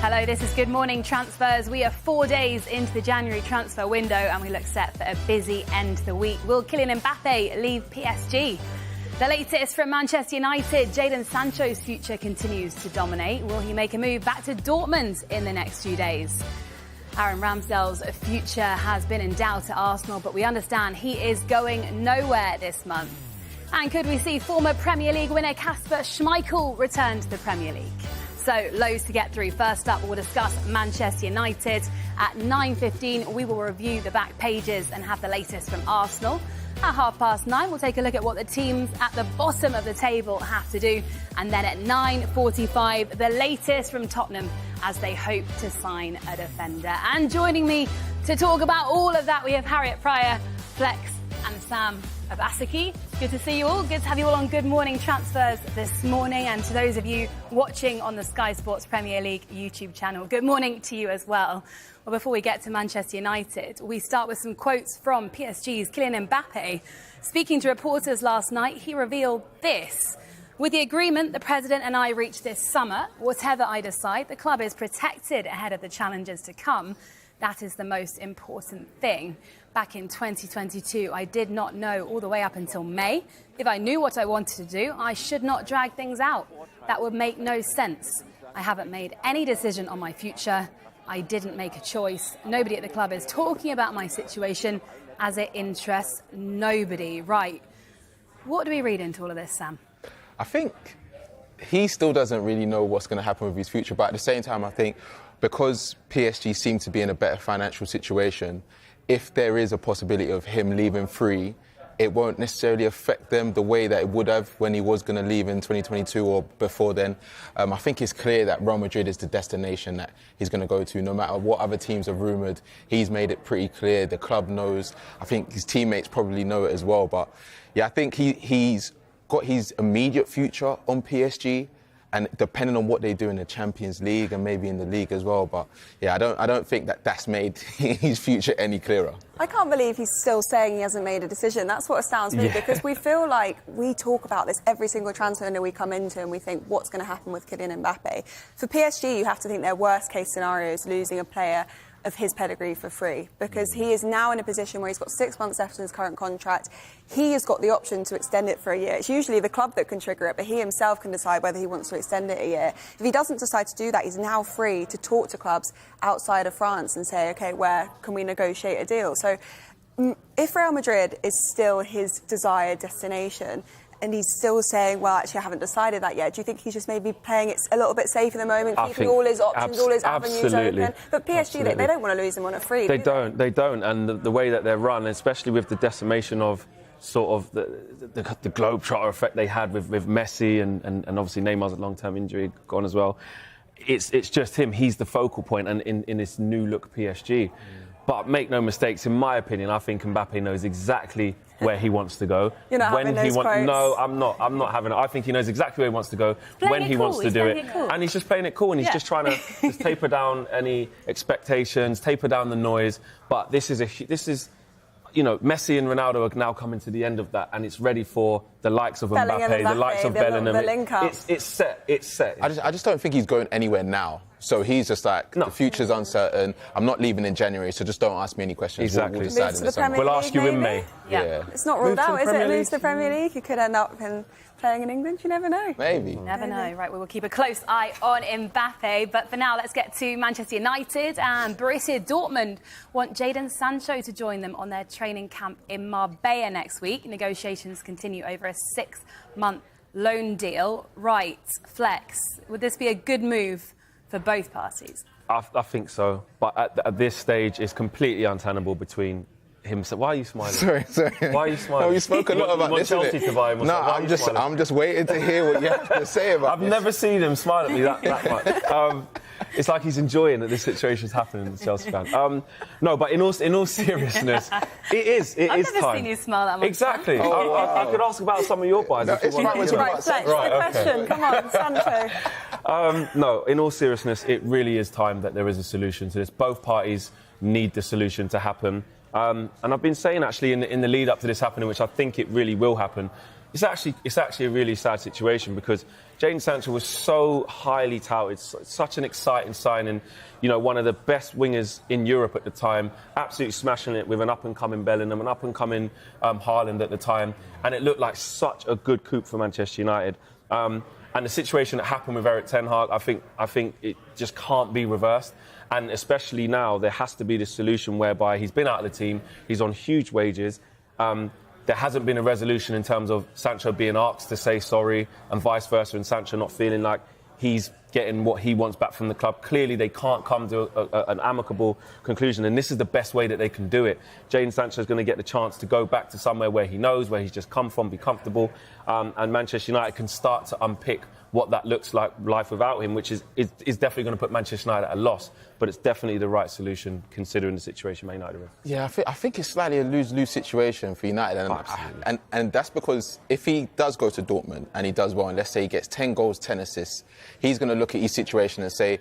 Hello, this is Good Morning Transfers. We are 4 days into the January transfer window and we look set for a busy end to the week. Will Kylian Mbappe leave PSG? The latest from Manchester United, Jadon Sancho's future continues to dominate. Will he make a move back to Dortmund in the next few days? Aaron Ramsdale's future has been in doubt at Arsenal, but we understand he is going nowhere this month. And could we see former Premier League winner Kasper Schmeichel return to the Premier League? So, loads to get through. First up, we'll discuss Manchester United. At 9:15, we will review the back pages and have the latest from Arsenal. At 9:30, we'll take a look at what the teams at the bottom of the table have to do. And then at 9:45, the latest from Tottenham as they hope to sign a defender. And joining me to talk about all of that, we have Harriet Pryor, Flex and Sam Abasaki. Good to see you all. Good to have you all on Good Morning Transfers this morning. And to those of you watching on the Sky Sports Premier League YouTube channel, good morning to you as well. Well, before we get to Manchester United, we start with some quotes from PSG's Kylian Mbappe. Speaking to reporters last night, he revealed this. With the agreement the President and I reached this summer, whatever I decide, the club is protected ahead of the challenges to come. That is the most important thing. Back in 2022, I did not know all the way up until May. If I knew what I wanted to do, I should not drag things out. That would make no sense. I haven't made any decision on my future. I didn't make a choice. Nobody at the club is talking about my situation as it interests nobody. Right. What do we read into all of this, Sam? I think he still doesn't really know what's going to happen with his future. But at the same time, I think because PSG seem to be in a better financial situation, if there is a possibility of him leaving free, it won't necessarily affect them the way that it would have when he was going to leave in 2022 or before then. I think it's clear that Real Madrid is the destination that he's going to go to. No matter what other teams have rumoured, he's made it pretty clear. The club knows. I think his teammates probably know it as well. But yeah, I think he's got his immediate future on PSG. And depending on what they do in the Champions League and maybe in the league as well. But yeah, I don't think that's made his future any clearer. I can't believe he's still saying he hasn't made a decision. That's what astounds me, because we feel like we talk about this every single transfer window we come into and we think, what's going to happen with Kylian Mbappe? For PSG, you have to think their worst case scenario is losing a player of his pedigree for free, because he is now in a position where he's got 6 months left in his current contract. He has got the option to extend it for a year. It's usually the club that can trigger it, but he himself can decide whether he wants to extend it a year. If he doesn't decide to do that, he's now free to talk to clubs outside of France and say, OK, where can we negotiate a deal? So if Real Madrid is still his desired destination, and he's still saying, well, actually, I haven't decided that yet. Do you think he's just maybe playing it a little bit safe at the moment, keeping all his options, all his avenues open? But PSG, they don't want to lose him on a free. They don't. And the way that they're run, especially with the decimation of sort of the globetrotter effect they had with Messi and obviously Neymar's long-term injury gone as well. It's just him. He's the focal point and in this new look PSG. But make no mistakes, in my opinion, I think Mbappe knows exactly where he wants to go. You're not having those quotes. No, I'm not having it. I think he knows exactly where he wants to go, when he wants to do it. And he's just playing it cool, and he's just trying to just taper down any expectations, taper down the noise. But this is Messi and Ronaldo are now coming to the end of that, and it's ready for the likes of Mbappe, the likes of Bellingham. It's set. I just don't think he's going anywhere now. So he's just like, the future's uncertain. I'm not leaving in January, so just don't ask me any questions. Exactly. We'll decide in the summer. We'll ask you in May. Yeah. It's not ruled out, is it? Move to the Premier League. He could end up playing in England. You never know. Maybe. Never know. Right, we will keep a close eye on Mbappe. But for now, let's get to Manchester United. And Borussia Dortmund want Jadon Sancho to join them on their training camp in Marbella next week. Negotiations continue over a 6-month loan deal. Right, Flex, would this be a good move for both parties? I think so. But at this stage, it's completely untenable between him. Why are you smiling? Sorry. Why are you smiling? No, we spoke a lot about this, Chelsea to buy him. No, I'm just waiting to hear what you have to say about I've never seen him smile at me that much. It's like he's enjoying that this situation's happening, the Chelsea fan. No, but in all seriousness, it is time. I've never seen you smile that much. Exactly. I could ask about some of your buys. No, it's right, Flex, the question. Come on, Sancho. No, in all seriousness, it really is time that there is a solution to this. Both parties need the solution to happen. And I've been saying, actually, in the lead up to this happening, which I think it really will happen, It's actually a really sad situation because Jadon Sancho was so highly touted, such an exciting signing. You know, one of the best wingers in Europe at the time, absolutely smashing it with an up-and-coming Bellingham, an up-and-coming Haaland at the time, and it looked like such a good coup for Manchester United. And the situation that happened with Erik ten Hag, I think it just can't be reversed. And especially now, there has to be this solution whereby he's been out of the team, he's on huge wages. There hasn't been a resolution in terms of Sancho being asked to say sorry and vice versa, and Sancho not feeling like he's getting what he wants back from the club. Clearly, they can't come to an amicable conclusion, and this is the best way that they can do it. Jadon Sancho is going to get the chance to go back to somewhere where he knows, where he's just come from, be comfortable, and Manchester United can start to unpick what that looks like, life without him, which is definitely going to put Manchester United at a loss. But it's definitely the right solution, considering the situation Man United are in. Yeah, I think it's slightly a lose-lose situation for United. And that's because if he does go to Dortmund and he does well, and let's say he gets 10 goals, 10 assists, he's going to look at his situation and say,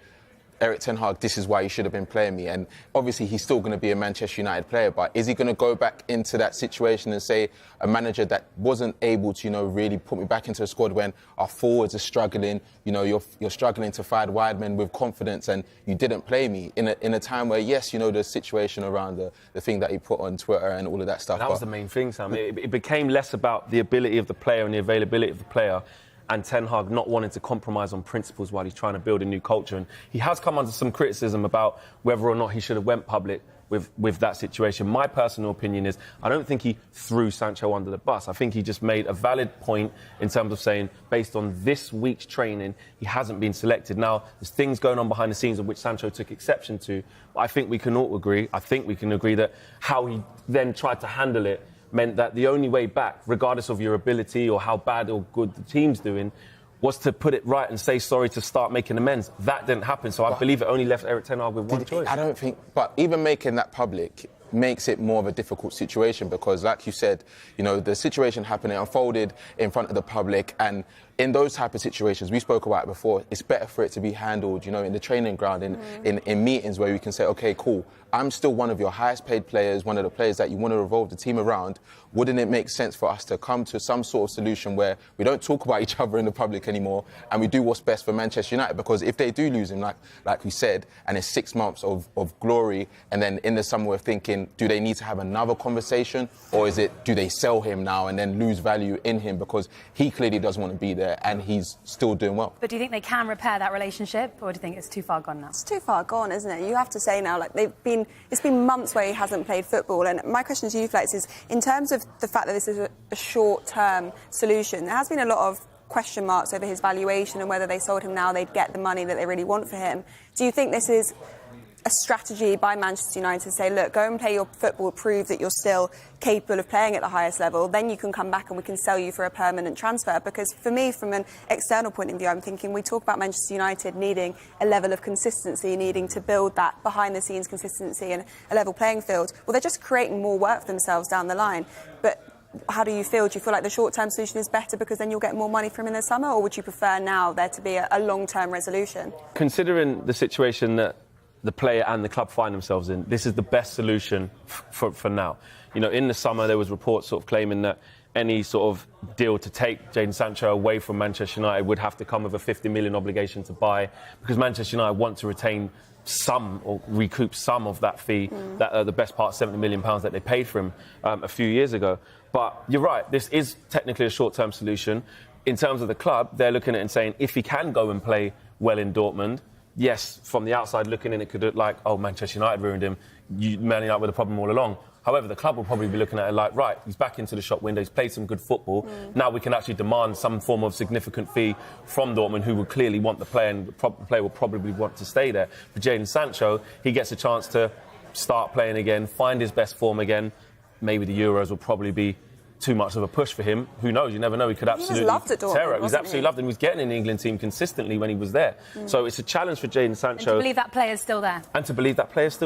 Erik ten Hag, this is why you should have been playing me. And obviously he's still going to be a Manchester United player, but is he going to go back into that situation and say, a manager that wasn't able to, really put me back into a squad when our forwards are struggling, you're struggling to find wide men with confidence and you didn't play me in a time where, yes, the situation around the thing that he put on Twitter and all of that stuff. That was the main thing, Sam. It became less about the ability of the player and the availability of the player, and Ten Hag not wanting to compromise on principles while he's trying to build a new culture. And he has come under some criticism about whether or not he should have went public with that situation. My personal opinion is I don't think he threw Sancho under the bus. I think he just made a valid point in terms of saying, based on this week's training, he hasn't been selected. Now, there's things going on behind the scenes of which Sancho took exception to. But I think we can all agree, that how he then tried to handle it meant that the only way back, regardless of your ability or how bad or good the team's doing, was to put it right and say sorry to start making amends. That didn't happen, so I believe it only left Erik ten Hag with one choice. I don't think... But even making that public makes it more of a difficult situation because, like you said, the situation happened, it unfolded in front of the public, and in those type of situations, we spoke about it before, it's better for it to be handled, in the training ground, in meetings where we can say, OK, cool, I'm still one of your highest paid players, one of the players that you want to revolve the team around. Wouldn't it make sense for us to come to some sort of solution where we don't talk about each other in the public anymore and we do what's best for Manchester United? Because if they do lose him, like we said, and it's 6 months of glory, and then in the summer we're thinking, do they need to have another conversation, or do they sell him now and then lose value in him because he clearly doesn't want to be there and he's still doing well? But do you think they can repair that relationship, or do you think it's too far gone now? It's too far gone, isn't it? You have to say now, it's been months where he hasn't played football. And my question to you, Flex, is in terms of the fact that this is a short-term solution, there has been a lot of question marks over his valuation and whether they sold him now they'd get the money that they really want for him. Do you think this is a strategy by Manchester United to say, look, go and play your football, prove that you're still capable of playing at the highest level, then you can come back and we can sell you for a permanent transfer? Because for me, from an external point of view, I'm thinking we talk about Manchester United needing a level of consistency, needing to build that behind-the-scenes consistency and a level playing field. Well, they're just creating more work for themselves down the line. But how do you feel? Do you feel like the short-term solution is better because then you'll get more money from him in the summer, or would you prefer now there to be a long-term resolution? Considering the situation that the player and the club find themselves in, this is the best solution for now. In the summer there was reports sort of claiming that any sort of deal to take Jadon Sancho away from Manchester United would have to come with a 50 million obligation to buy, because Manchester United want to retain some or recoup some of that fee, that the best part, £70 million that they paid for him a few years ago. But you're right, this is technically a short-term solution. In terms of the club, they're looking at it and saying, if he can go and play well in Dortmund, yes, from the outside looking in, it could look like, oh, Manchester United ruined him. Man United were the problem all along. However, the club will probably be looking at it like, right, he's back into the shop window, he's played some good football. Now we can actually demand some form of significant fee from Dortmund, who will clearly want the player, and the player will probably want to stay there. For Jadon Sancho, he gets a chance to start playing again, find his best form again. Maybe the Euros will probably be too much of a push for him. Who knows? You never know. He could absolutely tear it. He's absolutely loved him. He was getting in the England team consistently when he was there. So it's a challenge for Jadon Sancho. And to believe that player's still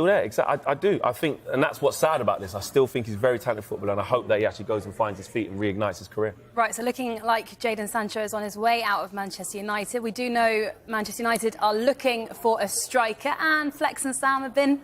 there. Exactly. I do. I think, and that's what's sad about this. I still think he's a very talented footballer, and I hope that he actually goes and finds his feet and reignites his career. Right, so looking like Jadon Sancho is on his way out of Manchester United. We do know Manchester United are looking for a striker, and Flex and Sam have been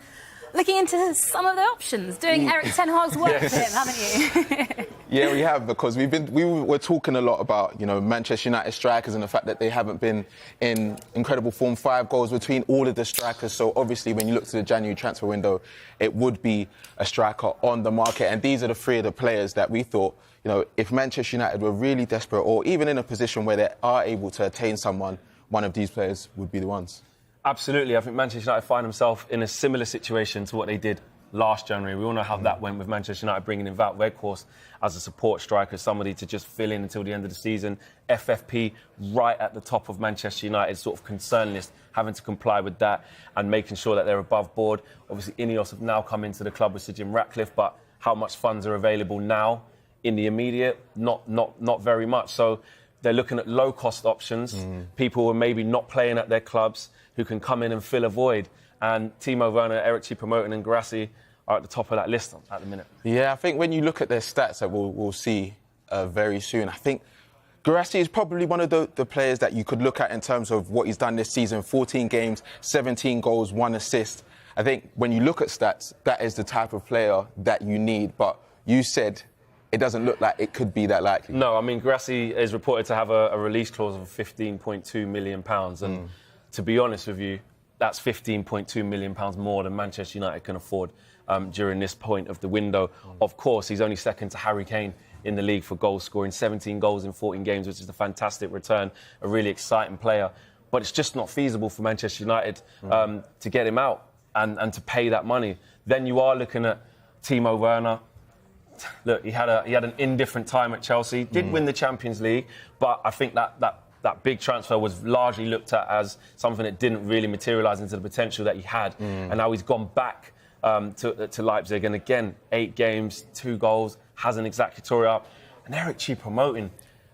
looking into some of the options, doing Erik ten Hag's work for him, haven't you? Yeah, we have, because we were talking a lot about, you know, Manchester United strikers and the fact that they haven't been in incredible form. 5 goals between all of the strikers. So obviously, when you look to the January transfer window, it would be a striker on the market. And these are the 3 of the players that we thought, you know, if Manchester United were really desperate or even in a position where they are able to attain someone, one of these players would be the ones. Absolutely. I think Manchester United find themselves in a similar situation to what they did last January. We all know how that went with Manchester United bringing in Wout Weghorst as a support striker, somebody to just fill in until the end of the season. FFP right at the top of Manchester United's sort of concern list, having to comply with that and making sure that they're above board. Obviously, Ineos have now come into the club with Sir Jim Ratcliffe, but how much funds are available now in the immediate? Not very much. So they're looking at low-cost options, people who are maybe not playing at their clubs, who can come in and fill a void. And Timo Werner, Eric Choupo-Moting and Guirassy are at the top of that list at the minute. Yeah, I think when you look at their stats that we'll see very soon, I think Guirassy is probably one of the players that you could look at in terms of what he's done this season. 14 games, 17 goals, 1 assist. I think when you look at stats, that is the type of player that you need. But you said it doesn't look like it could be that likely. No, I mean, Guirassy is reported to have a release clause of £15.2 million. And to be honest with you, that's £15.2 million more than Manchester United can afford during this point of the window. Of course, he's only second to Harry Kane in the league for goals, scoring 17 goals in 14 games, which is a fantastic return, a really exciting player. But it's just not feasible for Manchester United to get him out and to pay that money. Then you are looking at Timo Werner. Look, he had an indifferent time at Chelsea, did win the Champions League, but I think that big transfer was largely looked at as something that didn't really materialise into the potential that he had. And now he's gone back to Leipzig. And again, 8 games, 2 goals, has an exactly tore up. And Eric Choupo-Moting,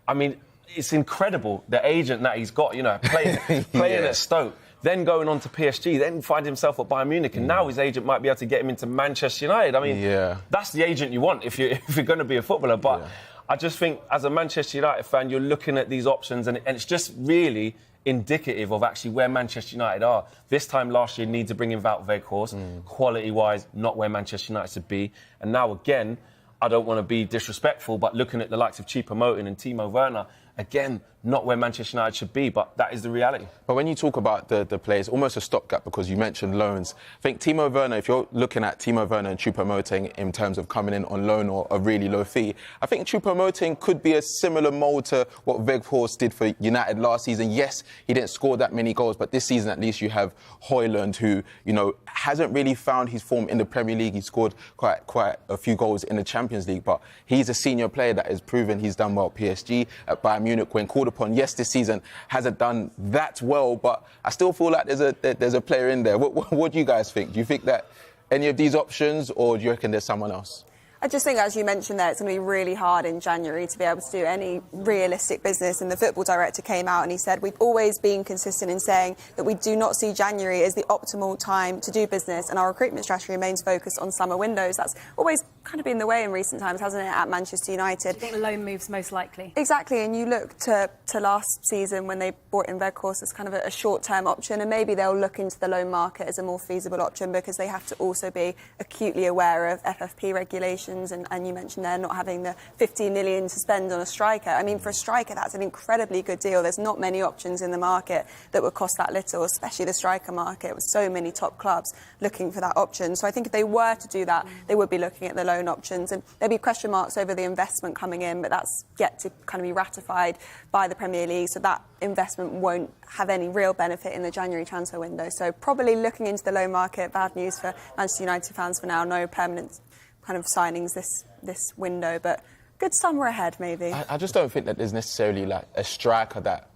I mean, it's incredible, the agent that he's got, you know, playing at Stoke, then going on to PSG, then find himself at Bayern Munich. And now his agent might be able to get him into Manchester United. I mean, that's the agent you want if you're going to be a footballer. But I just think, as a Manchester United fan, you're looking at these options, and it's just really indicative of actually where Manchester United are. This time last year, need to bring in Wout Weghorst. Quality-wise, not where Manchester United should be. And now, again, I don't want to be disrespectful, but looking at the likes of Choupo-Moting and Timo Werner, again, not where Manchester United should be, but that is the reality. But when you talk about the players, almost a stopgap, because you mentioned loans. I think Timo Werner, if you're looking at Timo Werner and Choupo-Moting in terms of coming in on loan or a really low fee, I think Choupo-Moting could be a similar mould to what Weghorst did for United last season. Yes, he didn't score that many goals, but this season at least you have Højlund, who, you know, hasn't really found his form in the Premier League. He scored quite a few goals in the Champions League, but he's a senior player that has proven he's done well at PSG, at Bayern Munich when called upon. Yes, this season hasn't done that well, but I still feel like there's a player in there. What do you guys think? Do you think that any of these options, or do you reckon there's someone else? I just think, as you mentioned there, it's going to be really hard in January to be able to do any realistic business. And the football director came out and he said, we've always been consistent in saying that we do not see January as the optimal time to do business, and our recruitment strategy remains focused on summer windows. That's always kind of been the way in recent times, hasn't it, at Manchester United? Do you think the loan move's most likely? Exactly, and you look to last season when they brought in Weghorst as kind of a short-term option, and maybe they'll look into the loan market as a more feasible option, because they have to also be acutely aware of FFP regulations. And you mentioned there not having the 15 million to spend on a striker. I mean, for a striker, that's an incredibly good deal. There's not many options in the market that would cost that little, especially the striker market, with so many top clubs looking for that option. So I think if they were to do that, they would be looking at the loan options. And there'd be question marks over the investment coming in, but that's yet to kind of be ratified by the Premier League. So that investment won't have any real benefit in the January transfer window. So probably looking into the loan market. Bad news for Manchester United fans for now. No permanent kind of signings this window, but good summer ahead maybe. I just don't think that there's necessarily like a striker that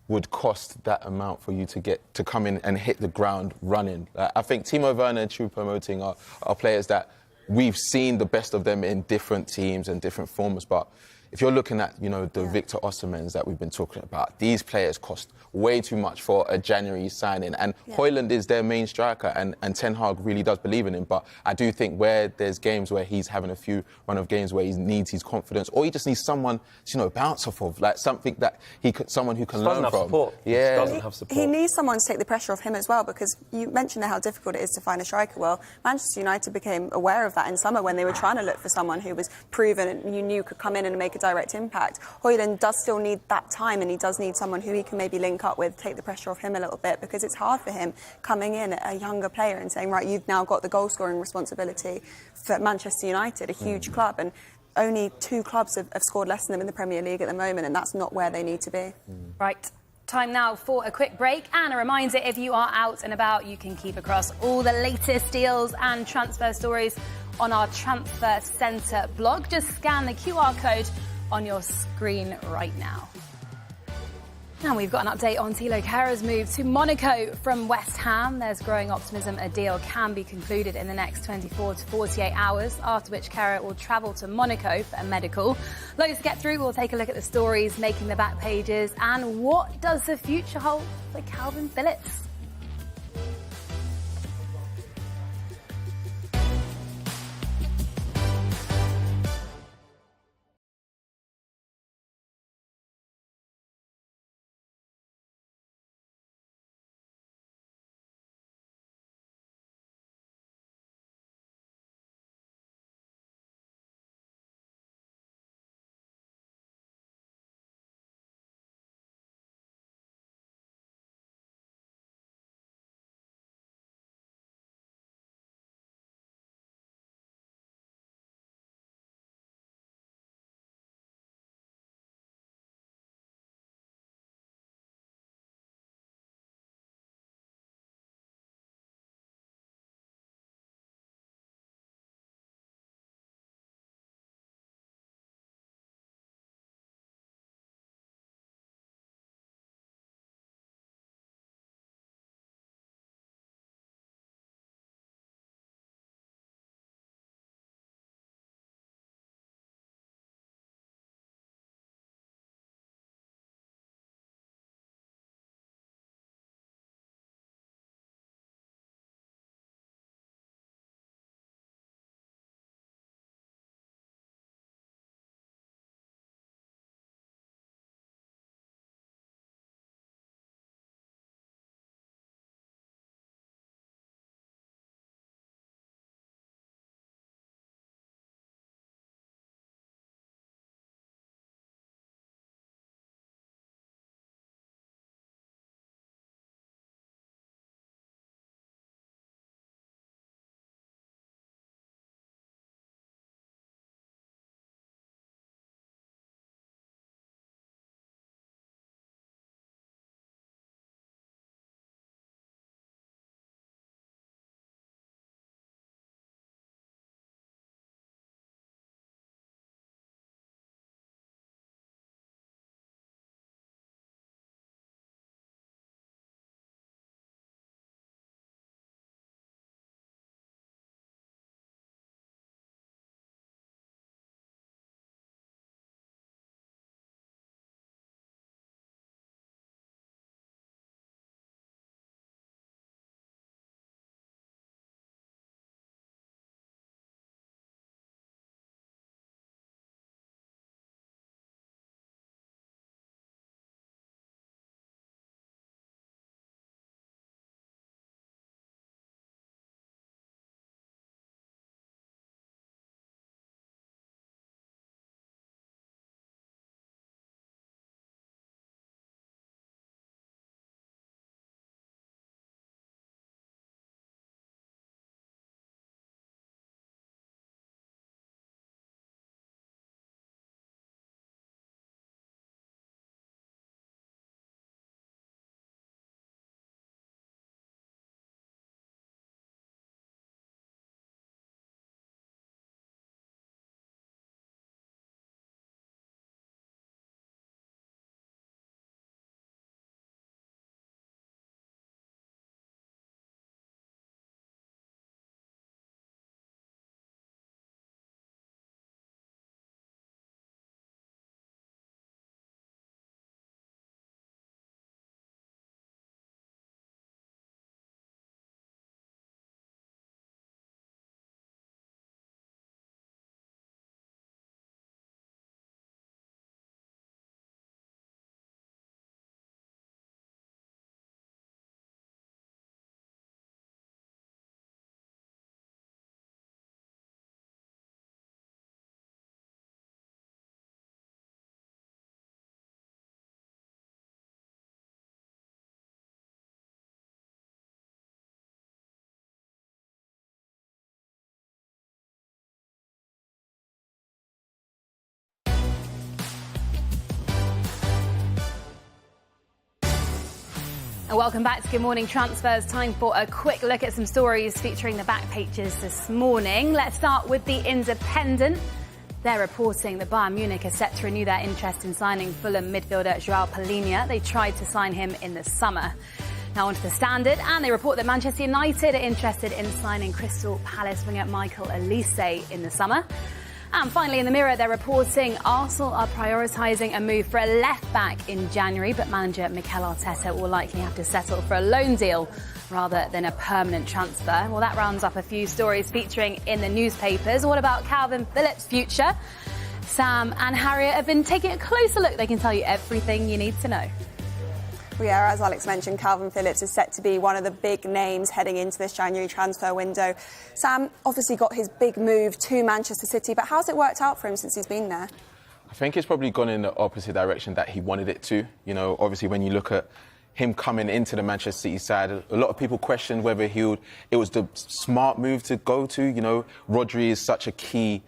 would cost that amount for you to come in and hit the ground running. I think Timo Werner and Choupo-Moting are players that we've seen the best of them in different teams and different forms, but if you're looking at, the Victor Osimhen's that we've been talking about, these players cost way too much for a January signing. And Højlund is their main striker, and Ten Hag really does believe in him. But I do think where there's games where he's having a few run of games where he needs his confidence, or he just needs someone, bounce off of, like something that someone who can learn from. Support. Yeah, doesn't have support. He needs someone to take the pressure off him as well, because you mentioned how difficult it is to find a striker. Well, Manchester United became aware of that in summer when they were trying to look for someone who was proven and you knew could come in and make a direct impact. Højlund does still need that time, and he does need someone who he can maybe link up with, take the pressure off him a little bit, because it's hard for him coming in a younger player and saying, right, you've now got the goal scoring responsibility for Manchester United, a huge club, and only 2 clubs have scored less than them in the Premier League at the moment, and that's not where they need to be. Right. Time now for a quick break, and a reminder, if you are out and about, you can keep across all the latest deals and transfer stories on our Transfer Centre blog. Just scan the QR code on your screen right now. And we've got an update on Thilo Kehra's move to Monaco from West Ham. There's growing optimism a deal can be concluded in the next 24 to 48 hours, after which Kehra will travel to Monaco for a medical. Loads to get through. We'll take a look at the stories making the back pages and what does the future hold for Calvin Phillips. And welcome back to Good Morning Transfers. Time for a quick look at some stories featuring the back pages this morning. Let's start with The Independent. They're reporting that Bayern Munich are set to renew their interest in signing Fulham midfielder Joao Palhinha. They tried to sign him in the summer. Now onto The Standard, and they report that Manchester United are interested in signing Crystal Palace winger Michael Elise in the summer. And finally, in the Mirror, they're reporting Arsenal are prioritising a move for a left-back in January, but manager Mikel Arteta will likely have to settle for a loan deal rather than a permanent transfer. Well, that rounds up a few stories featuring in the newspapers. What about Calvin Phillips' future? Sam and Harriet have been taking a closer look. They can tell you everything you need to know. Well, yeah, as Alex mentioned, Calvin Phillips is set to be one of the big names heading into this January transfer window. Sam obviously got his big move to Manchester City, but how's it worked out for him since he's been there? I think it's probably gone in the opposite direction that he wanted it to. You know, obviously when you look at him coming into the Manchester City side, a lot of people questioned whether it was the smart move to go to. You know, Rodri is such a key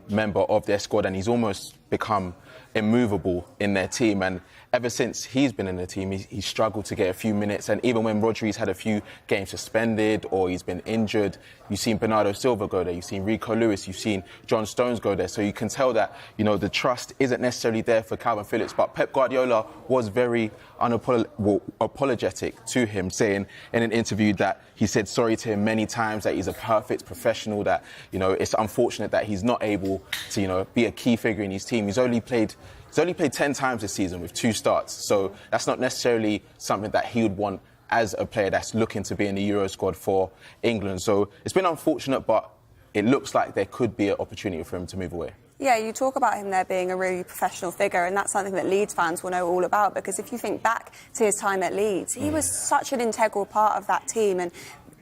member of their squad, and he's almost become immovable in their team. And ever since he's been in the team, he's struggled to get a few minutes. And even when Rodri's had a few games suspended or he's been injured, you've seen Bernardo Silva go there, you've seen Rico Lewis, you've seen John Stones go there. So you can tell that, you know, the trust isn't necessarily there for Calvin Phillips. But Pep Guardiola was very apologetic to him, saying in an interview that he said sorry to him many times, that he's a perfect professional, that, you know, it's unfortunate that he's not able to, you know, be a key figure in his team. He's only played 10 times this season with 2 starts. So that's not necessarily something that he would want as a player that's looking to be in the Euro squad for England. So it's been unfortunate, but it looks like there could be an opportunity for him to move away. Yeah, you talk about him there being a really professional figure, and that's something that Leeds fans will know all about, because if you think back to his time at Leeds, he was such an integral part of that team, and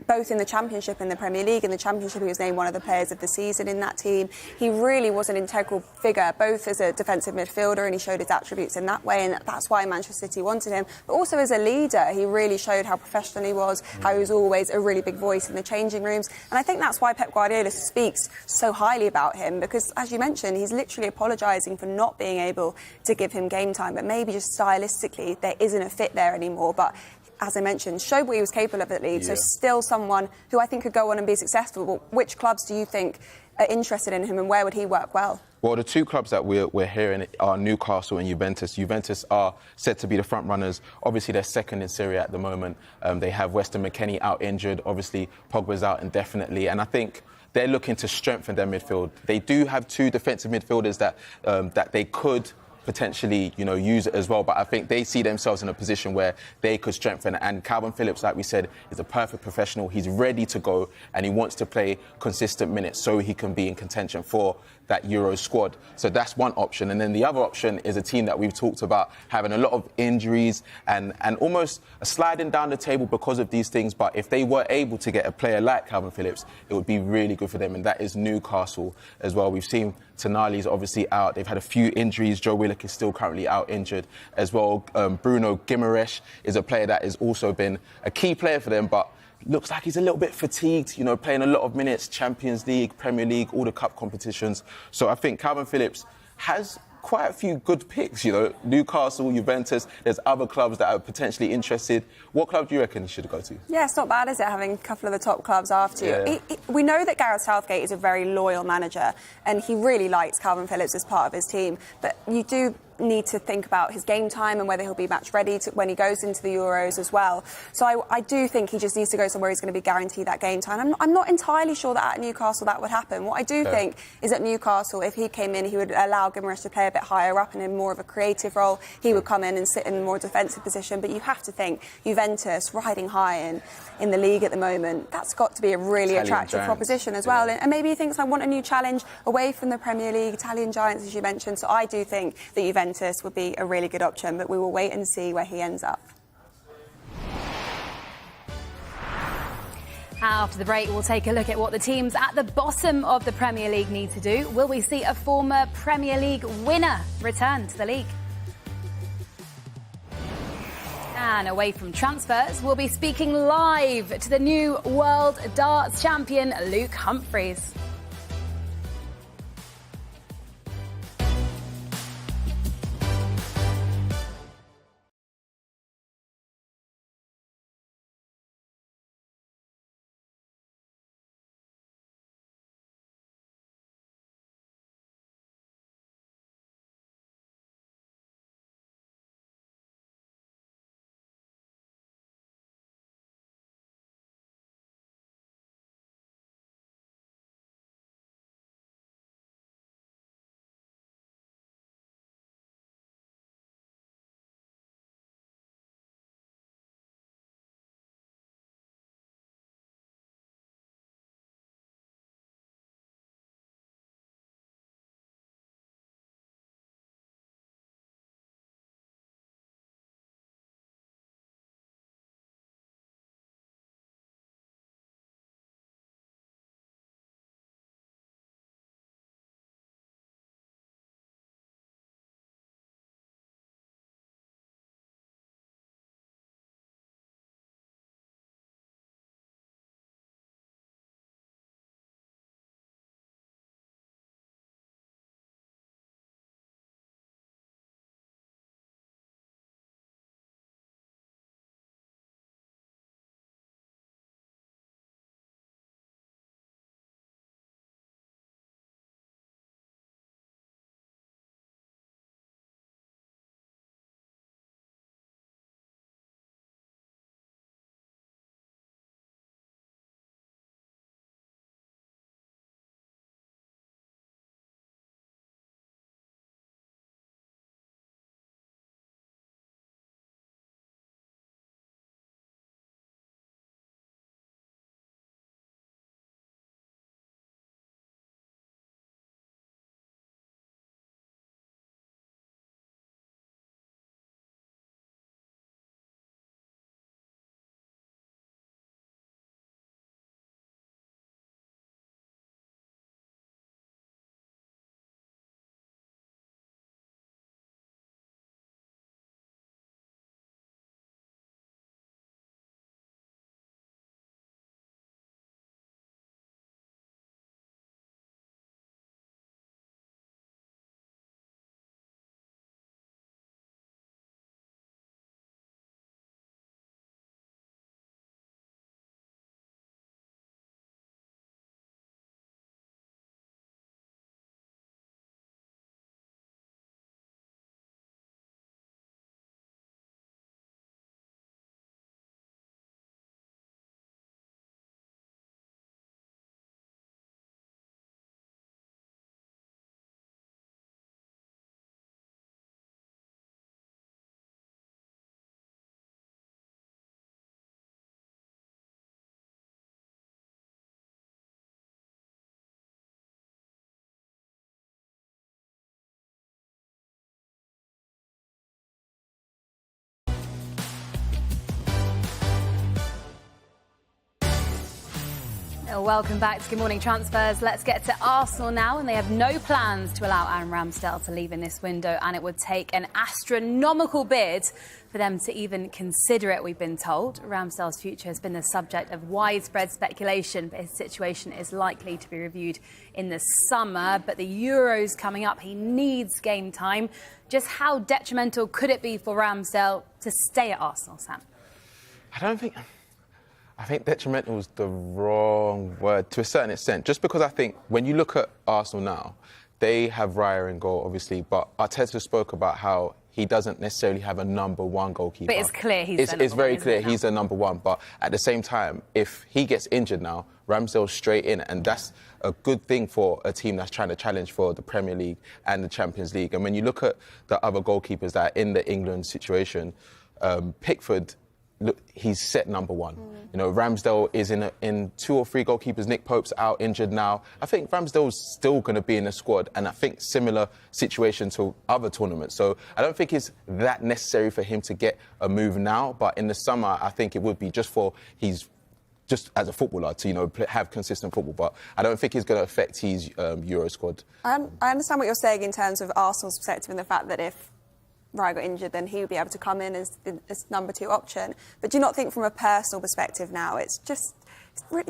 both in the Championship and the Premier League. In the Championship, he was named one of the players of the season in that team. He really was an integral figure, both as a defensive midfielder, and he showed his attributes in that way, and that's why Manchester City wanted him. But also as a leader, he really showed how professional he was, how he was always a really big voice in the changing rooms. And I think that's why Pep Guardiola speaks so highly about him, because, as you mentioned, he's literally apologising for not being able to give him game time, but maybe just stylistically there isn't a fit there anymore. But as I mentioned, showed what he was capable of at Leeds, so still someone who I think could go on and be successful. But which clubs do you think are interested in him, and where would he work well? Well, the 2 clubs that we're hearing are Newcastle and Juventus. Juventus are said to be the front runners. Obviously, they're second in Serie A at the moment. They have Weston McKennie out injured. Obviously, Pogba's out indefinitely. And I think they're looking to strengthen their midfield. They do have 2 defensive midfielders that they could potentially, you know, use it as well. But I think they see themselves in a position where they could strengthen. And Calvin Phillips, like we said, is a perfect professional. He's ready to go, and he wants to play consistent minutes so he can be in contention for that Euro squad. So that's one option. And then the other option is a team that we've talked about having a lot of injuries and almost sliding down the table because of these things. But if they were able to get a player like Calvin Phillips, it would be really good for them. And that is Newcastle as well. We've seen Tonali's obviously out. They've had a few injuries. Joe Willock is still currently out injured as well. Bruno Guimaraes is a player that has also been a key player for them, but looks like he's a little bit fatigued, you know, playing a lot of minutes, Champions League, Premier League, all the cup competitions. So I think Calvin Phillips has quite a few good picks, you know, Newcastle, Juventus, there's other clubs that are potentially interested. What club do you reckon he should go to? Yeah, it's not bad, is it, having a couple of the top clubs after you? We know that Gareth Southgate is a very loyal manager, and he really likes Calvin Phillips as part of his team, but you do need to think about his game time and whether he'll be match ready when he goes into the Euros as well. So I do think he just needs to go somewhere he's going to be guaranteed that game time. I'm not entirely sure that at Newcastle that would happen. What I do think is at Newcastle, if he came in, he would allow Guimaraes to play a bit higher up and in more of a creative role. He would come in and sit in a more defensive position. But you have to think Juventus riding high in the league at the moment, that's got to be a really attractive proposition as well. And maybe he thinks, I want a new challenge away from the Premier League, Italian giants, as you mentioned. So I do think that Juventus would be a really good option, but we will wait and see where he ends up. After the break, we'll take a look at what the teams at the bottom of the Premier League need to do. Will we see a former Premier League winner return to the league? And away from transfers, we'll be speaking live to the new World Darts Champion, Luke Humphries. Welcome back to Good Morning Transfers. Let's get to Arsenal now, and they have no plans to allow Aaron Ramsdale to leave in this window, and it would take an astronomical bid for them to even consider it, we've been told. Ramsdale's future has been the subject of widespread speculation, but his situation is likely to be reviewed in the summer. But the Euros coming up, he needs game time. Just how detrimental could it be for Ramsdale to stay at Arsenal, Sam? I think detrimental is the wrong word to a certain extent. Just because I think when you look at Arsenal now, they have Raya in goal, obviously, but Arteta spoke about how he doesn't necessarily have a number one goalkeeper. But it's clear It's very clear he's the number one. But at the same time, if he gets injured now, Ramsdale's straight in, and that's a good thing for a team that's trying to challenge for the Premier League and the Champions League. And when you look at the other goalkeepers that are in the England situation, Pickford, look, he's set number one. You know, Ramsdale is in 2 or 3 goalkeepers. Nick Pope's out injured now. I think Ramsdale's still going to be in the squad, and I think similar situation to other tournaments. So I don't think it's that necessary for him to get a move now. But in the summer, I think it would be just as a footballer to have consistent football. But I don't think it's going to affect his Euro squad. I understand what you're saying in terms of Arsenal's perspective and the fact that if Raya got injured, then he would be able to come in as number 2 option. But do you not think from a personal perspective now, it's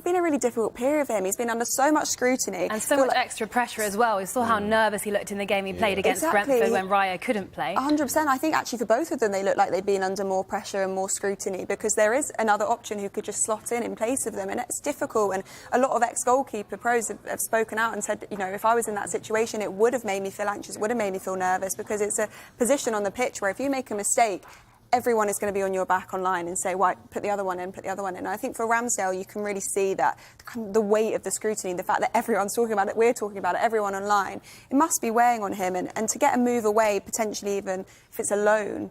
been a really difficult period for him. He's been under so much scrutiny. And so much extra pressure as well. We saw how nervous he looked in the game he played against Brentford when Raya couldn't play. 100%. I think actually for both of them, they look like they've been under more pressure and more scrutiny because there is another option who could just slot in place of them. And it's difficult. And a lot of ex-goalkeeper pros have spoken out and said, if I was in that situation, it would have made me feel anxious, would have made me feel nervous because it's a position on the pitch where if you make a mistake, everyone is going to be on your back online and say, "Why put the other one in, put the other one in." And I think for Ramsdale, you can really see that the weight of the scrutiny, the fact that everyone's talking about it, we're talking about it, everyone online, it must be weighing on him. And to get a move away, potentially even if it's a loan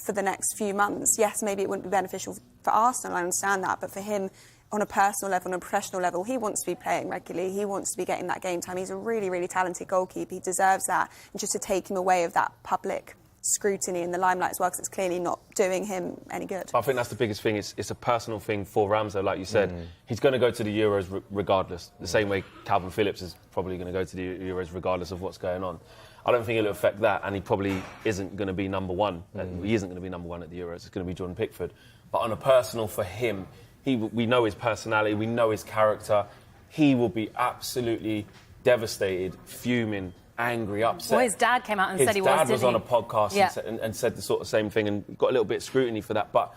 for the next few months, yes, maybe it wouldn't be beneficial for Arsenal, I understand that, but for him, on a personal level, on a professional level, he wants to be playing regularly. He wants to be getting that game time. He's a really, really talented goalkeeper. He deserves that. And just to take him away of that public scrutiny in the limelight as well, because it's clearly not doing him any good. I think that's the biggest thing. It's a personal thing for Ramsdale, like you said. He's going to go to the Euros regardless. The same way Calvin Phillips is probably going to go to the Euros regardless of what's going on. I don't think it'll affect that, and he probably isn't going to be number one. He isn't going to be number one at the Euros. It's going to be Jordan Pickford. But on a personal for him, we know his personality, we know his character. He will be absolutely devastated, fuming, angry, upset. Well, his dad came out and said he was, His dad was on a podcast and said the sort of same thing and got a little bit of scrutiny for that. But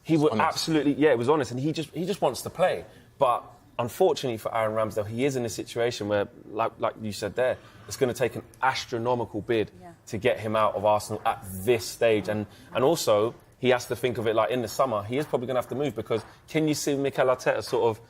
he would absolutely, it was honest, and he just wants to play. But unfortunately for Aaron Ramsdale, he is in a situation where, like you said there, it's going to take an astronomical bid to get him out of Arsenal at this stage. And also, he has to think of it like in the summer, he is probably going to have to move because can you see Mikel Arteta sort of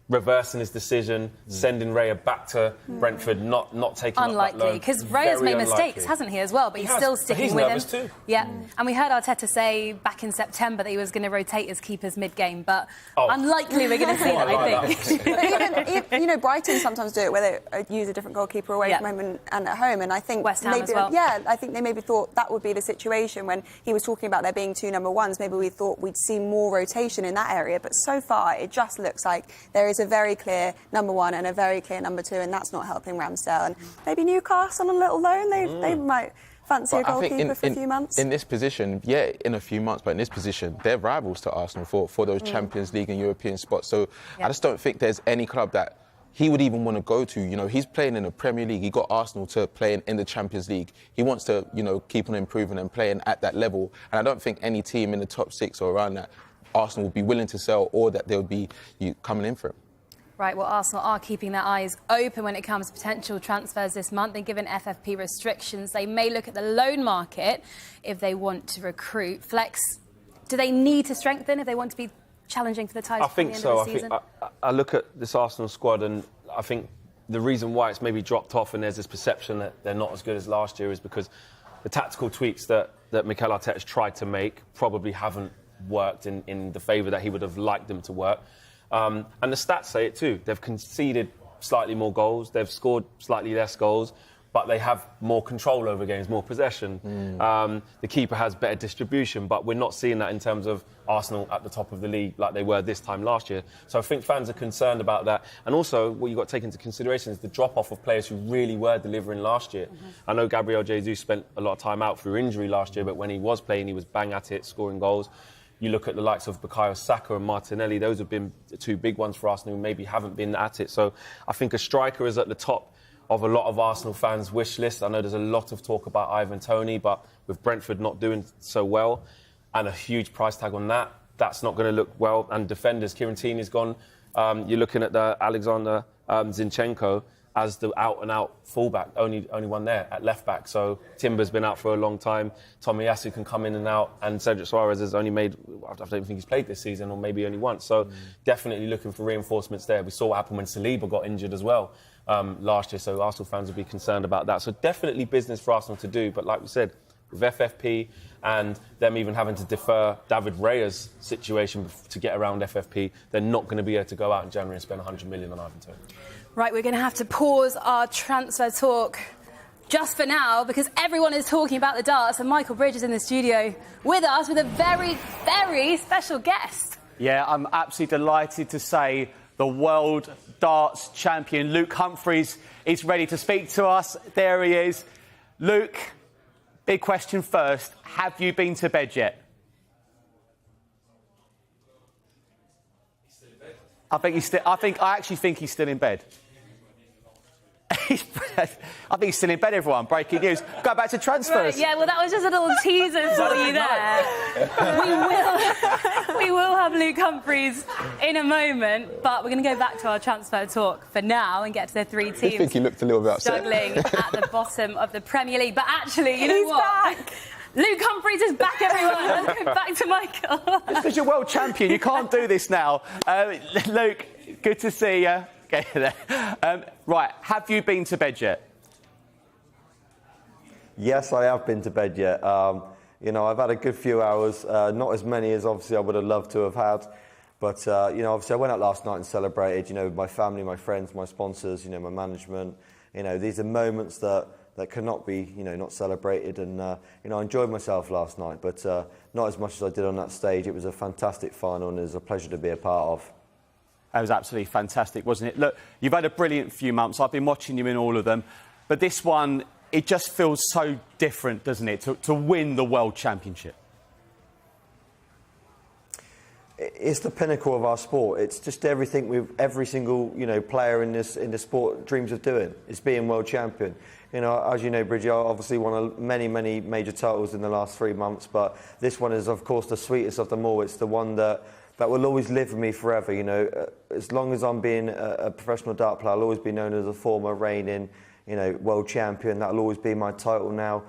reversing his decision, sending Raya back to Brentford, not taking unlikely, because Raya's made mistakes, hasn't he, as well? But he's still sticking with him. He's nervous too. Yeah, and we heard Arteta say back in September that he was going to rotate his keepers mid-game, but unlikely we're going to see that, I think. But even, Brighton sometimes do it where they use a different goalkeeper away from home and at home, and I think West Ham maybe, as well. Yeah, I think they maybe thought that would be the situation when he was talking about there being 2 number ones. Maybe we thought we'd see more rotation in that area, but so far it just looks like there is a very clear number 1 and a very clear number 2, and that's not helping Ramsdale. And maybe Newcastle on a little loan, they might fancy a goalkeeper for a few months. In this position, in a few months, but in this position, they're rivals to Arsenal for those Champions League and European spots. So I just don't think there's any club that he would even want to go to. He's playing in the Premier League. He got Arsenal to playing in the Champions League. He wants to, keep on improving and playing at that level. And I don't think any team in the top 6 or around that Arsenal would be willing to sell, or that they would be coming in for him. Right, well, Arsenal are keeping their eyes open when it comes to potential transfers this month. And given FFP restrictions, they may look at the loan market if they want to recruit. Flex, do they need to strengthen if they want to be challenging for the title at the end of the season? I look at this Arsenal squad, and I think the reason why it's maybe dropped off and there's this perception that they're not as good as last year is because the tactical tweaks that Mikel Arteta has tried to make probably haven't worked in the favour that he would have liked them to work. And the stats say it too. They've conceded slightly more goals. They've scored slightly less goals. but they have more control over games, more possession. The keeper has better distribution, but we're not seeing that in terms of Arsenal at the top of the league like they were this time last year. So I think fans are concerned about that. And also, what you've got to take into consideration is the drop-off of players who really were delivering last year. I know Gabriel Jesus spent a lot of time out through injury last year, but when he was playing, he was bang at it, scoring goals. You look at the likes of Bukayo Saka and Martinelli, those have been the two big ones for Arsenal who maybe haven't been at it. So I think a striker is at the top of a lot of Arsenal fans' wish list. I know there's a lot of talk about Ivan Toney, but with Brentford not doing so well and a huge price tag on that, that's not going to look well. And defenders, Kieran Tierney's gone. You're looking at the Alexander Zinchenko as the out-and-out fullback, only one there at left-back. So Timber's been out for a long time. Tomiyasu can come in and out, and Cedric Suarez has only made, I don't even think he's played this season, or maybe only once. So definitely looking for reinforcements there. We saw what happened when Saliba got injured as well last year, so Arsenal fans would be concerned about that. So definitely business for Arsenal to do, but like we said, with FFP and them even having to defer David Raya's situation to get around FFP, they're not going to be able to go out in January and spend 100 million on Ivan Toney. Right, we're going to have to pause our transfer talk just for now because everyone is talking about the darts, and Michael Bridge is in the studio with us with a very, very special guest. Yeah, I'm absolutely delighted to say the world darts champion Luke Humphries is ready to speak to us. There he is. Luke, big question first. Have you been to bed yet? I actually think he's still in bed. I think he's still in bed, everyone. Breaking news. Go back to transfers. Right, yeah, well, that was just a little teaser for you there. We will have Luke Humphries in a moment, but we're going to go back to our transfer talk for now and get to the three teams. I think he looked a little bit upset. Struggling at the bottom of the Premier League. But actually, you know what? Back. Luke Humphries is back, everyone. Let's go back to Michael. It's because you're world champion. You can't do this now. Luke, good to see you. Okay, there. Right, have you been to bed yet? Yes, I have been to bed yet. You know, I've had a good few hours, not as many as obviously I would have loved to have had. But, you know, obviously I went out last night and celebrated, you know, with my family, my friends, my sponsors, you know, my management. You know, these are moments that cannot be, you know, not celebrated. And, you know, I enjoyed myself last night, but not as much as I did on that stage. It was a fantastic final and it was a pleasure to be a part of. That was absolutely fantastic, wasn't it? Look, you've had a brilliant few months. I've been watching you in all of them. But this one, it just feels so different, doesn't it, to win the World Championship? It's the pinnacle of our sport. It's just everything every single, you know, player in this sport dreams of doing. It's being world champion. You know, as you know, Bridget, I obviously won many major titles in the last 3 months, but this one is, of course, the sweetest of them all. It's the one that will always live with me forever. You know, as long as I'm being a professional dart player, I'll always be known as a former reigning, you know, world champion. That'll always be my title now.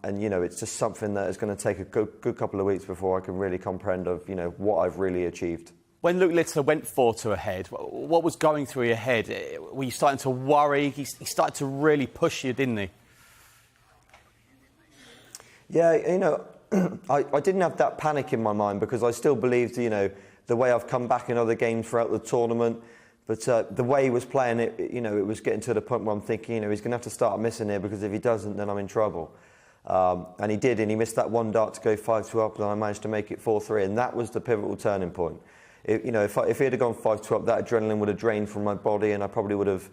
And, you know, it's just something that is going to take a good couple of weeks before I can really comprehend of, you know, what I've really achieved. When Luke Litter went 4-2 ahead, what was going through your head? Were you starting to worry? He started to really push you, didn't he? Yeah, you know, I didn't have that panic in my mind because I still believed, you know, the way I've come back in other games throughout the tournament. But the way he was playing it, you know, it was getting to the point where I'm thinking, you know, he's going to have to start missing here because if he doesn't, then I'm in trouble. And he did, and he missed that one dart to go 5-2 up, and I managed to make it 4-3, and that was the pivotal turning point. You know, if he had gone 5-2 up, that adrenaline would have drained from my body, and I probably would have,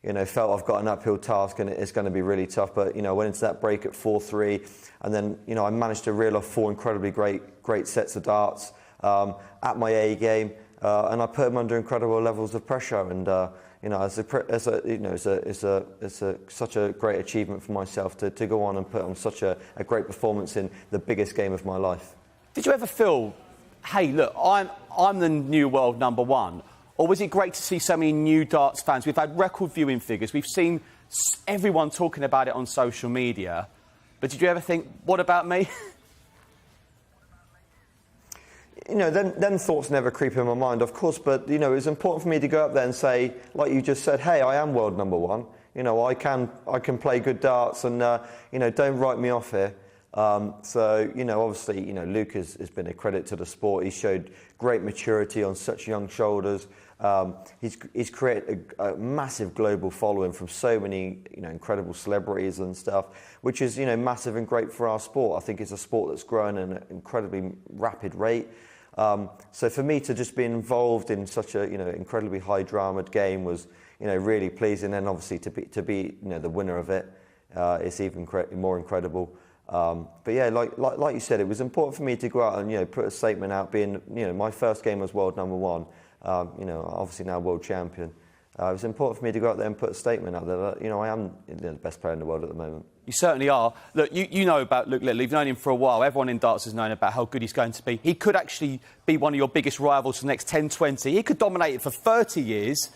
you know, felt I've got an uphill task, and it's going to be really tough. But you know, I went into that break at 4-3, and then you know, I managed to reel off 4 incredibly great sets of darts at my A game. And I put him under incredible levels of pressure, and you know, it's such a great achievement for myself to go on and put on such a great performance in the biggest game of my life. Did you ever feel, hey, look, I'm the new world number one, or was it great to see so many new darts fans? We've had record viewing figures. We've seen everyone talking about it on social media, but did you ever think, what about me? You know, then thoughts never creep in my mind, of course, but, you know, it's important for me to go up there and say, like you just said, hey, I am world number one. You know, I can play good darts and, you know, don't write me off here. So, obviously, Luke has been a credit to the sport. He showed great maturity on such young shoulders. He's created a massive global following from so many, incredible celebrities and stuff, which is, massive and great for our sport. I think it's a sport that's growing at an incredibly rapid rate. So for me to just be involved in such a, incredibly high dramaed game was, really pleasing. And obviously to be, the winner of it, is even more incredible. But yeah, like you said, it was important for me to go out and put a statement out, being my first game as world number one. Obviously now world champion. It was important for me to go out there and put a statement out there that I am the best player in the world at the moment. You certainly are. Look, you know about Luke Little. You've known him for a while. Everyone in darts has known about how good he's going to be. He could actually be one of your biggest rivals for the next 10, 20. He could dominate it for 30 years.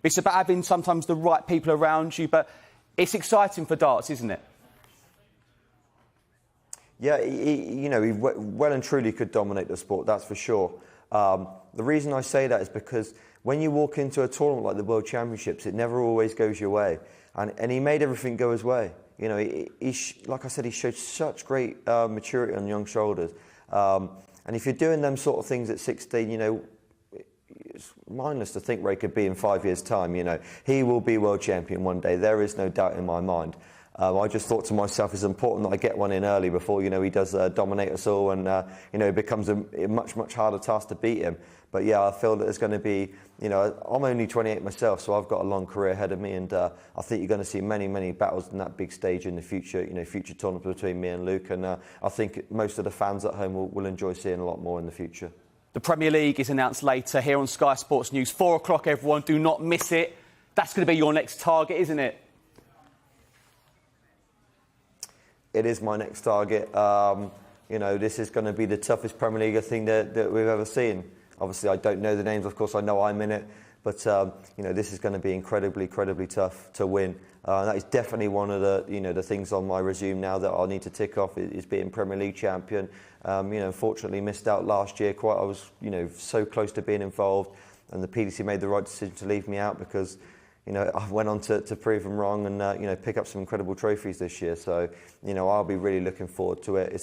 It's about having sometimes the right people around you, but it's exciting for darts, isn't it? Yeah, he well and truly could dominate the sport, that's for sure. The reason I say that is because when you walk into a tournament like the World Championships, it never always goes your way. And he made everything go his way. Like I said, he showed such great maturity on young shoulders. And if you're doing them sort of things at 16, it's mindless to think where he could be in 5 years' time. He will be world champion one day. There is no doubt in my mind. I just thought to myself, it's important that I get one in early before, he does dominate us all and, it becomes a much, much harder task to beat him. But yeah, I feel that there's going to be, I'm only 28 myself, so I've got a long career ahead of me, and I think you're going to see many, many battles in that big stage in the future, future tournaments between me and Luke, and I think most of the fans at home will enjoy seeing a lot more in the future. The Premier League is announced later here on Sky Sports News. 4 o'clock, everyone. Do not miss it. That's going to be your next target, isn't it? It is my next target. This is going to be the toughest Premier League thing that we've ever seen. Obviously, I don't know the names. Of course, I know I'm in it. But, this is going to be incredibly, incredibly tough to win. That is definitely one of the, the things on my resume now that I'll need to tick off is being Premier League champion. Unfortunately missed out last year. I was, so close to being involved. And the PDC made the right decision to leave me out because, I went on to prove them wrong and, pick up some incredible trophies this year. So, I'll be really looking forward to it.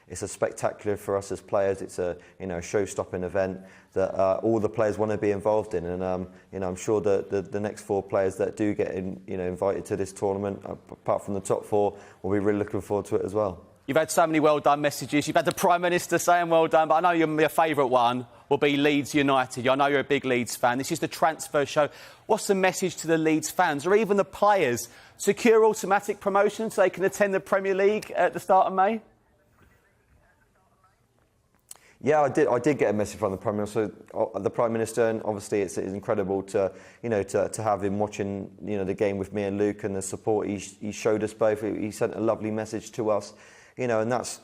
It's a spectacular for us as players. It's a, show-stopping event that all the players want to be involved in. And, I'm sure that the next 4 players that do get invited to this tournament, apart from the top 4, will be really looking forward to it as well. You've had so many well done messages. You've had the Prime Minister saying well done, but I know your favourite one will be Leeds United. I know you're a big Leeds fan. This is the transfer show. What's the message to the Leeds fans or even the players? Secure automatic promotion so they can attend the Premier League at the start of May? Yeah, I did get a message from the Prime Minister. The Prime Minister, and obviously it's incredible to have him watching the game with me and Luke and the support he showed us both. He sent a lovely message to us. And that's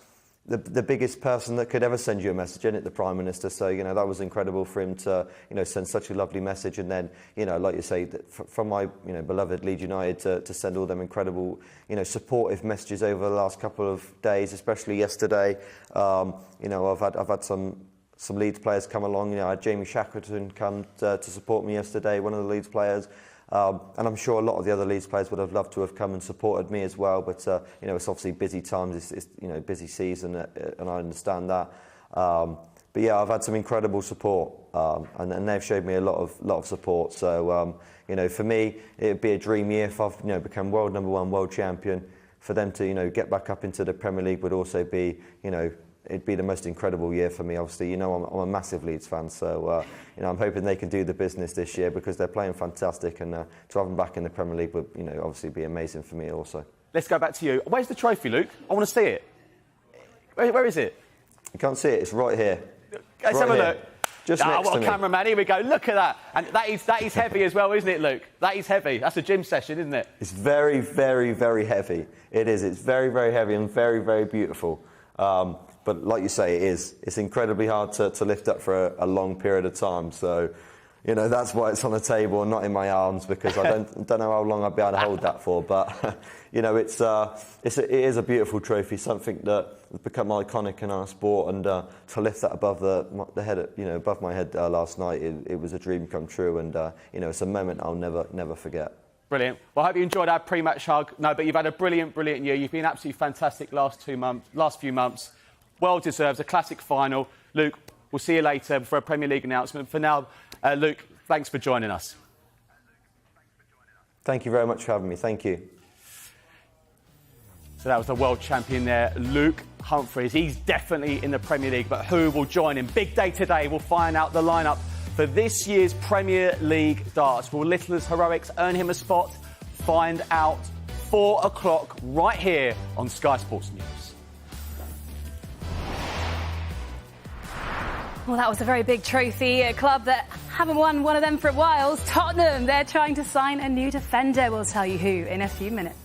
the biggest person that could ever send you a message, isn't it, the Prime Minister? So, that was incredible for him to, send such a lovely message. And then, like you say, from my, beloved Leeds United to send all them incredible, supportive messages over the last couple of days, especially yesterday. I've had some Leeds players come along. I had Jamie Shackleton come to support me yesterday, one of the Leeds players. And I'm sure a lot of the other Leeds players would have loved to have come and supported me as well. But, it's obviously busy times, it's busy season, and I understand that. But, yeah, I've had some incredible support, and they've showed me a lot of support. So, for me, it would be a dream year if I've, become world number 1, world champion. For them to, get back up into the Premier League would also be, it'd be the most incredible year for me. Obviously, I'm a massive Leeds fan, so I'm hoping they can do the business this year because they're playing fantastic, and to have them back in the Premier League would, obviously be amazing for me also. Let's go back to you. Where's the trophy, Luke? I want to see it. Where is it? You can't see it. It's right here. Let's have a look. Just next what to a me. cameraman. Here we go. Look at that. And that is heavy as well, isn't it, Luke? That is heavy. That's a gym session, isn't it? It's very, very, very heavy. It is. It's very, very heavy and very, very beautiful. But like you say, it's incredibly hard to lift up for a long period of time. So, that's why it's on the table and not in my arms, because I don't know how long I'll be able to hold that for. But, it is a beautiful trophy, something that has become iconic in our sport. And to lift that above the head, above my head last night, it was a dream come true. And, it's a moment I'll never forget. Brilliant. Well, I hope you enjoyed our pre-match hug. No, but you've had a brilliant year. You've been absolutely fantastic last few months. Well deserved. A classic final. Luke, we'll see you later for a Premier League announcement. For now, Luke, thanks for joining us. Thank you very much for having me. Thank you. So that was the world champion there, Luke Humphries. He's definitely in the Premier League, but who will join him? Big day today. We'll find out the lineup for this year's Premier League darts. Will Littler's heroics earn him a spot? Find out 4 o'clock right here on Sky Sports News. Well, that was a very big trophy. A club that haven't won one of them for a while. Tottenham, they're trying to sign a new defender. We'll tell you who in a few minutes.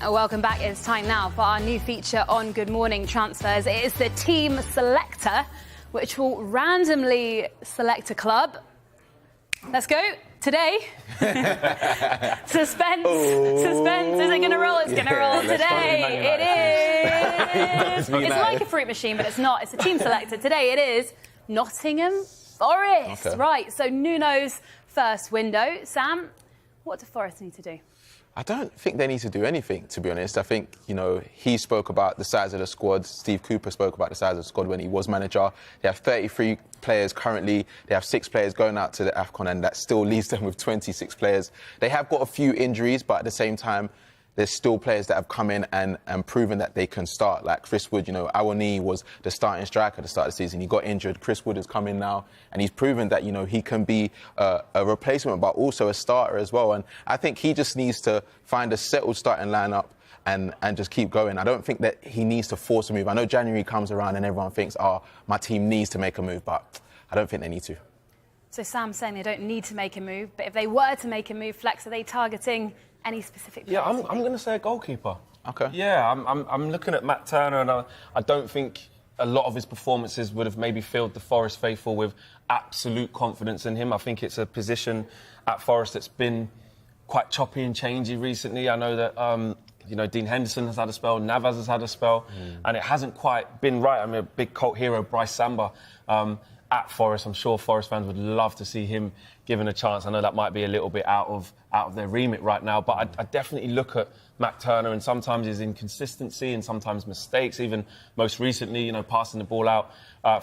Welcome back. It's time now for our new feature on Good Morning Transfers. It is the Team Selector, which will randomly select a club. Let's go. Today, suspense. Is it going to roll? It's going to roll today. It is. It's like a fruit machine, but it's not. It's a Team Selector. Today it is Nottingham Forest. Okay. Right, so Nuno's first window. Sam, what do Forest need to do? I don't think they need to do anything, to be honest. I think, he spoke about the size of the squad. Steve Cooper spoke about the size of the squad when he was manager. They have 33 players currently. They have 6 players going out to the AFCON, and that still leaves them with 26 players. They have got a few injuries, but at the same time, there's still players that have come in and proven that they can start. Like Chris Wood, Awani was the starting striker at the start of the season. He got injured. Chris Wood has come in now, and he's proven that, he can be a replacement, but also a starter as well. And I think he just needs to find a settled starting lineup and just keep going. I don't think that he needs to force a move. I know January comes around and everyone thinks, my team needs to make a move, but I don't think they need to. So Sam's saying they don't need to make a move, but if they were to make a move, Flex, are they targeting any specific players? Yeah, I'm going to say a goalkeeper. Okay. Yeah, I'm looking at Matt Turner, and I don't think a lot of his performances would have maybe filled the Forest faithful with absolute confidence in him. I think it's a position at Forest that's been quite choppy and changey recently. I know that Dean Henderson has had a spell, Navas has had a spell, and it hasn't quite been right. I mean, a big cult hero, Bryce Samba, at Forest. I'm sure Forest fans would love to see him given a chance. I know that might be a little bit out of their remit right now, but I definitely look at Matt Turner and sometimes his inconsistency and sometimes mistakes. Even most recently, passing the ball out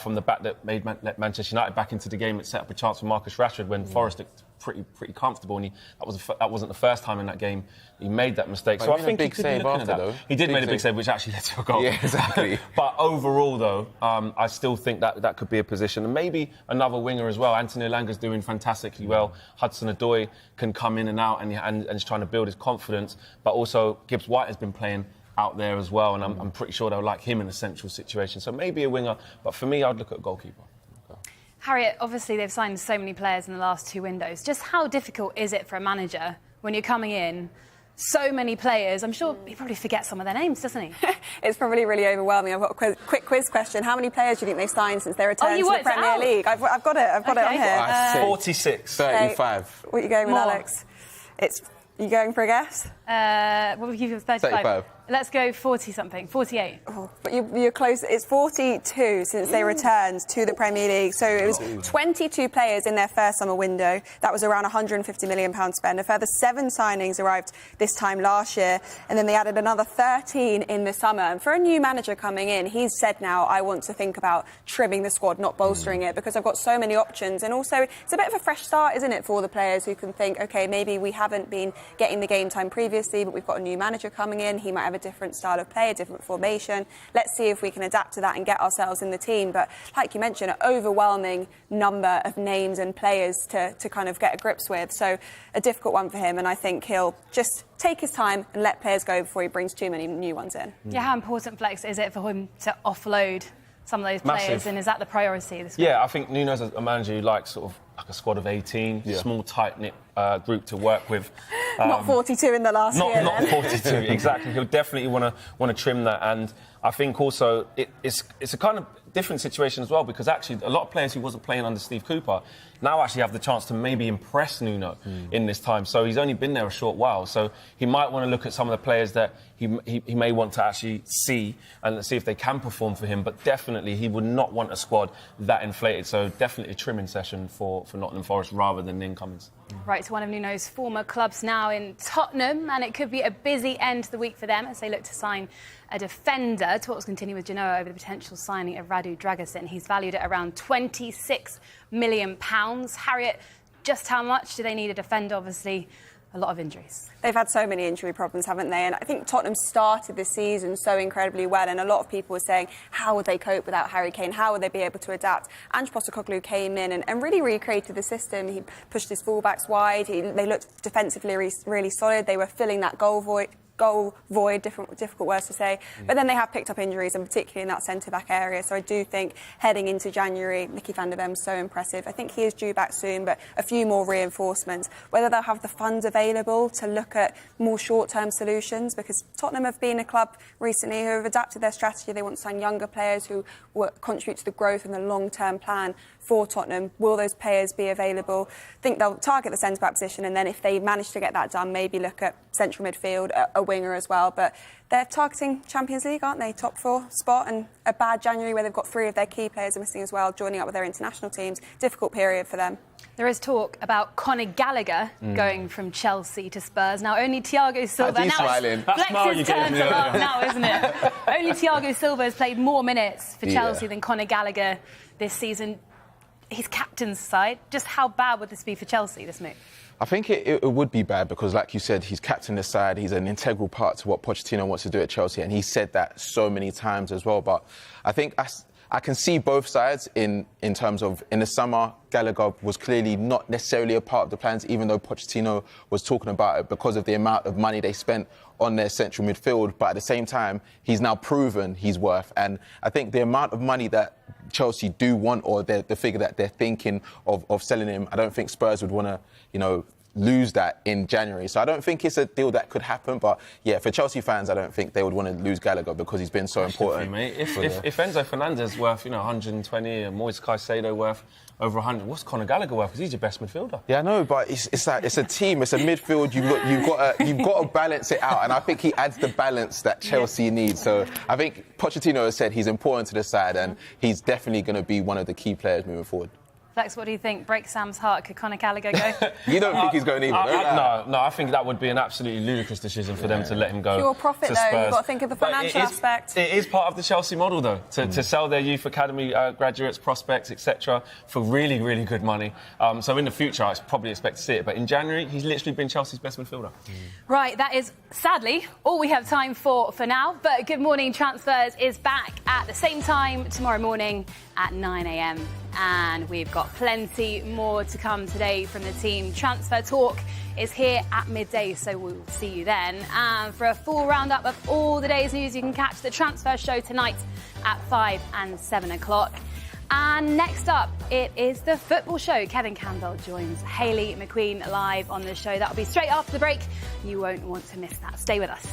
from the back that let Manchester United back into the game. It set up a chance for Marcus Rashford when Forest looked pretty comfortable, and that wasn't the first time in that game he made that mistake. So I think he could be looking at that. Though. He did make a big save, which actually led to a goal. Yeah, exactly. But overall, though, I still think that could be a position, and maybe another winger as well. Anthony Elanga's doing fantastically well. Hudson-Odoi can come in and out and is trying to build his confidence. But also Gibbs White has been playing out there as well, and I'm pretty sure they'll like him in a central situation. So maybe a winger, but for me, I'd look at a goalkeeper. Harriet, obviously they've signed so many players in the last 2 windows. Just how difficult is it for a manager when you're coming in, so many players? I'm sure he probably forgets some of their names, doesn't he? It's probably really overwhelming. I've got a quick quiz question. How many players do you think they've signed since their return to the Premier League? I've got it on here. 46. 35. What are you going with, More. Alex? You going for a guess? What would you give 35? 35. Let's go 40-something, 48. Oh, but you're close. It's 42 since they returned to the Premier League. So it was 22 players in their first summer window. That was around £150 million spend. A further 7 signings arrived this time last year. And then they added another 13 in the summer. And for a new manager coming in, he's said now, I want to think about trimming the squad, not bolstering it, because I've got so many options. And also, it's a bit of a fresh start, isn't it, for the players who can think, OK, maybe we haven't been getting the game time previously, but we've got a new manager coming in. He might have a different style of play, a different formation. Let's see if we can adapt to that and get ourselves in the team. But like you mentioned, an overwhelming number of names and players to kind of get a grips with. So a difficult one for him. And I think he'll just take his time and let players go before he brings too many new ones in. Yeah, how important, Flex, is it for him to offload some of those players? Massive. And is that the priority this week? Yeah, I think Nuno's a manager who likes sort of like a squad of 18, small, tight-knit group to work with. Not 42 in the last year. Not 42, exactly. He'll definitely want to trim that. And I think also it's a kind of different situation as well, because actually a lot of players who wasn't playing under Steve Cooper now actually have the chance to maybe impress Nuno in this time. So he's only been there a short while. So he might want to look at some of the players that he may want to actually see and see if they can perform for him. But definitely he would not want a squad that inflated. So definitely a trimming session for Nottingham Forest rather than the incomings. Right, to one of Nuno's former clubs now in Tottenham, and it could be a busy end to the week for them as they look to sign a defender. Talks continue with Genoa over the potential signing of Radu Dragusin. He's valued at around £26 million. Harriet, just how much do they need a defender? Obviously, a lot of injuries. They've had so many injury problems, haven't they? And I think Tottenham started the season so incredibly well, and a lot of people were saying, how would they cope without Harry Kane? How would they be able to adapt? Ange Postecoglou came in and really recreated the system. He pushed his fullbacks wide. They looked defensively really solid. They were filling that goal void, difficult words to say. But then they have picked up injuries, and particularly in that centre-back area. So I do think heading into January, Mickey van der Bem's so impressive. I think he is due back soon, but a few more reinforcements. Whether they'll have the funds available to look at more short-term solutions, because Tottenham have been a club recently who have adapted their strategy. They want to sign younger players who will contribute to the growth and the long-term plan for Tottenham. Will those players be available? I think they'll target the centre-back position, and then if they manage to get that done, maybe look at central midfield, a winger as well. But they're targeting Champions League, aren't they? Top 4 spot, and a bad January where they've got 3 of their key players missing as well, joining up with their international teams. Difficult period for them. There is talk about Conor Gallagher going from Chelsea to Spurs. Now, only Thiago Silva... He's smiling. Flex's turn to laugh now, isn't it? Only Thiago Silva has played more minutes for Chelsea than Conor Gallagher this season. his captain's side. Just how bad would this be for Chelsea, this move? I think it would be bad because, like you said, he's captain the side. He's an integral part to what Pochettino wants to do at Chelsea, and he said that so many times as well. But I think I can see both sides in terms of, in the summer, Gallagher was clearly not necessarily a part of the plans, even though Pochettino was talking about it because of the amount of money they spent on their central midfield. But at the same time, he's now proven his worth. And I think the amount of money that Chelsea do want, or the figure that they're thinking of selling him, I don't think Spurs would want to, lose that in January. So I don't think it's a deal that could happen. But yeah, for Chelsea fans, I don't think they would want to lose Gallagher because he's been so important. If Enzo Fernandez is worth 120 and Moise Caicedo worth over 100, what's Conor Gallagher worth? Because he's your best midfielder. Yeah, I know, but it's a team, it's a midfield. You've got to balance it out, and I think he adds the balance that Chelsea needs. So I think Pochettino has said he's important to the side, and he's definitely going to be one of the key players moving forward. Flex, what do you think? Break Sam's heart. Could Conor Gallagher go? You don't think he's going either? No, I think that would be an absolutely ludicrous decision for them to let him go. Pure profit, to though. Spurs. You've got to think of the financial aspect. It is part of the Chelsea model, though, to sell their youth academy graduates, prospects, etc., for really, really good money. So in the future, I probably expect to see it. But in January, he's literally been Chelsea's best midfielder. Right, that is, sadly, all we have time for now. But Good Morning Transfers is back at the same time tomorrow morning at 9 a.m. And we've got plenty more to come today from the team. Transfer Talk is here at midday, so we'll see you then. And for a full roundup of all the day's news, you can catch the Transfer Show tonight at 5 and 7 o'clock. And next up, it is the Football Show. Kevin Campbell joins Hayley McQueen live on the show. That'll be straight after the break. You won't want to miss that. Stay with us.